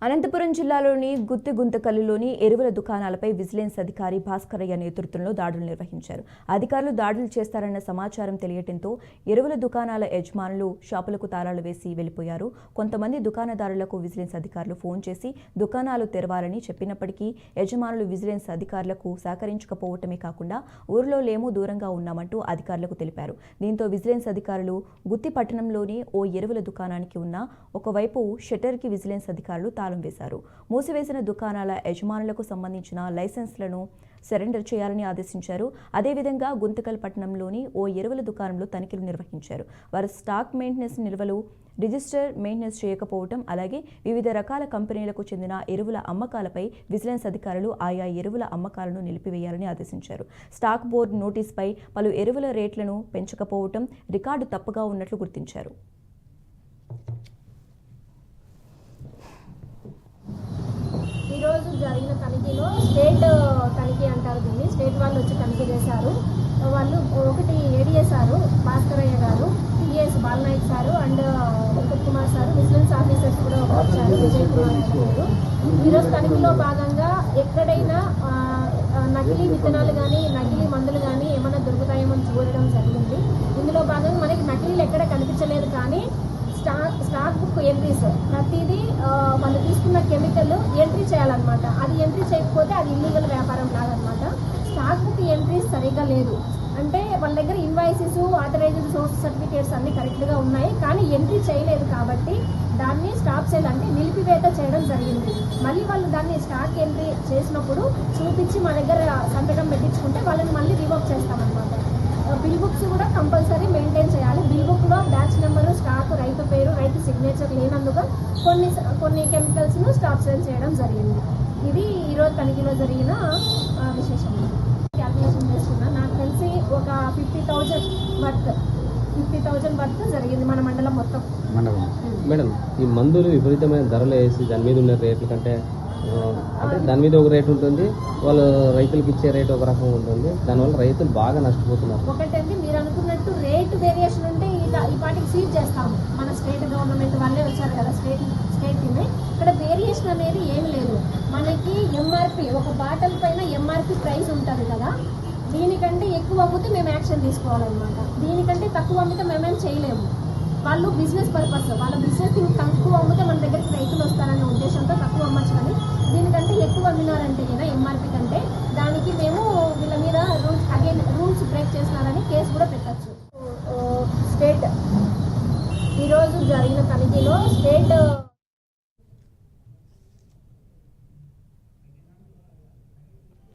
అనంతపురం జిల్లాలోని గుత్తిగుంతకల్లులోని ఎరువుల దుకాణాలపై విజిలెన్స్ అధికారి భాస్కరయ్య నేతృత్వంలో దాడులు నిర్వహించారు. అధికారులు దాడులు చేస్తారన్న సమాచారం తెలియటంతో ఎరువుల దుకాణాల యజమానులు షాపులకు తాళాలు వేసి వెళ్లిపోయారు. కొంతమంది దుకాణదారులకు విజిలెన్స్ అధికారులు ఫోన్ చేసి దుకాణాలు తెరవాలని చెప్పినప్పటికీ యజమానులు విజిలెన్స్ అధికారులకు సహకరించకపోవటమే కాకుండా ఊరిలో లేము దూరంగా ఉన్నామంటూ అధికారులకు తెలిపారు. దీంతో విజిలెన్స్ అధికారులు గుత్తి పట్టణంలోని ఓ ఎరువుల దుకాణానికి ఉన్న ఒకవైపు షట్టర్కి విజిలెన్స్ అధికారులు తాళం వేశారు. మూసివేసిన దుకాణాల యజమానులకు సంబంధించిన లైసెన్స్లను సరెండర్ చేయాలని ఆదేశించారు. అదేవిధంగా గుంతకల్ పట్టణంలోని ఓ ఎరువుల దుకాణంలో తనిఖీలు నిర్వహించారు. వారు స్టాక్ మెయింటెనెన్స్ నిల్వలు రిజిస్టర్ మెయింటెనెన్స్ చేయకపోవడం, అలాగే వివిధ రకాల కంపెనీలకు చెందిన ఎరువుల అమ్మకాలపై విజిలెన్స్ అధికారులు ఆయా ఎరువుల అమ్మకాలను నిలిపివేయాలని ఆదేశించారు. స్టాక్ బోర్డు నోటీసుపై పలు ఎరువుల రేట్లను పెంచకపోవడం రికార్డు తప్పుగా ఉన్నట్లు గుర్తించారు. ఈరోజు జరిగిన తనిఖీలో స్టేట్ తనిఖీ అంటారు దీన్ని, స్టేట్ వాళ్ళు వచ్చి తనిఖీ చేశారు. వాళ్ళు ఒకటి ఏడీఎస్ఆర్ భాస్కరయ్య గారు, TS Bala Nayak sir and Venkat Kumar sir, vigilance officers కూడా వచ్చారు, విజయ్ కుమార్ గారు. ఈరోజు తనిఖీలో భాగంగా ఎక్కడైనా నకిలీ విత్తనాలు కానీ నకిలీ మందులు కానీ ఏమైనా దొరుకుతాయేమో చూడడం జరిగింది. ఇందులో భాగంగా మనకి నకిలీలు ఎక్కడ కనిపించలేదు, కానీ స్టాక్ బుక్ ఎంట్రీస్ ప్రతిదీ వాళ్ళు తీసుకున్న కెమికల్ ఎంట్రీ చేయాలన్నమాట. అది ఎంట్రీ చేయకపోతే అది ఇల్లీగల్ వ్యాపారం లాగనమాట. స్టాక్ బుక్ ఎంట్రీస్ సరిగ్గా లేదు అంటే వాళ్ళ దగ్గర ఇన్వాయిసెస్, ఆథరైజ్డ్ సోర్స్ సర్టిఫికేట్స్ అన్నీ కరెక్ట్గా ఉన్నాయి, కానీ ఎంట్రీ చేయలేదు కాబట్టి దాన్ని స్టాప్ సేల్ అంటే నిలిపివేత చేయడం జరిగింది. మళ్ళీ వాళ్ళు దాన్ని స్టాక్ ఎంట్రీ చేసినప్పుడు చూపించి మా దగ్గర సంతకం పెట్టించుకుంటే వాళ్ళని మళ్ళీ రివోక్ చేస్తామన్నమాట. బిల్ బుక్స్ కూడా కంపల్సరీ మెయింటైన్ చేయాలి. బిల్ బుక్లో బ్యాచ్ నెంబరు, స్టాక్, రైతు పేరు, రైతు సిగ్నేచర్ లేనందుకు కొన్ని కెమికల్స్ను స్టాప్ సేల్ చేయడం జరిగింది. ఇది ఈరోజు తనిఖీలో జరిగిన విశేషం. క్యాల్కులేషన్ చేస్తున్నా, నాకు తెలిసి ఒక 50,000 వర్త్ జరిగింది మన మండలం మొత్తం. మేడం, ఈ మందులు విపరీతమైన ధరలు వేసి దాని మీద ఉన్న రేట్ల కంటే అంటే దాని మీద ఒక రేట్ ఉంటుంది, వాళ్ళు రైతులకు ఇచ్చే రేట్ ఒక రకంగా ఉంటుంది. దానివల్ల రైతులు బాగా నష్టపోతున్నారు. ఒకటండి, మీరు అనుకున్నట్టు రేటు వేరియేషన్ ఉంటే ఈ పాటికి సీజ్ చేస్తాము. మన స్టేట్ గవర్నమెంట్ వాళ్ళే వచ్చారు కదా, స్టేట్ కింద. ఇక్కడ వేరియేషన్ అనేది ఏమి లేదు. మనకి ఎంఆర్పి, ఒక బాటిల్ పైన ఎంఆర్పి ప్రైస్ ఉంటుంది కదా, దీనికంటే ఎక్కువ అమ్మితే మేము యాక్షన్ తీసుకోవాలన్నమాట. దీనికంటే తక్కువ అమ్మితే మేమేం చేయలేము. వాళ్ళు బిజినెస్ పర్పస్, వాళ్ళ బిజినెస్ తక్కువ అమ్మితే మన దగ్గరికి రైతులు వస్తారనే ఉద్దేశం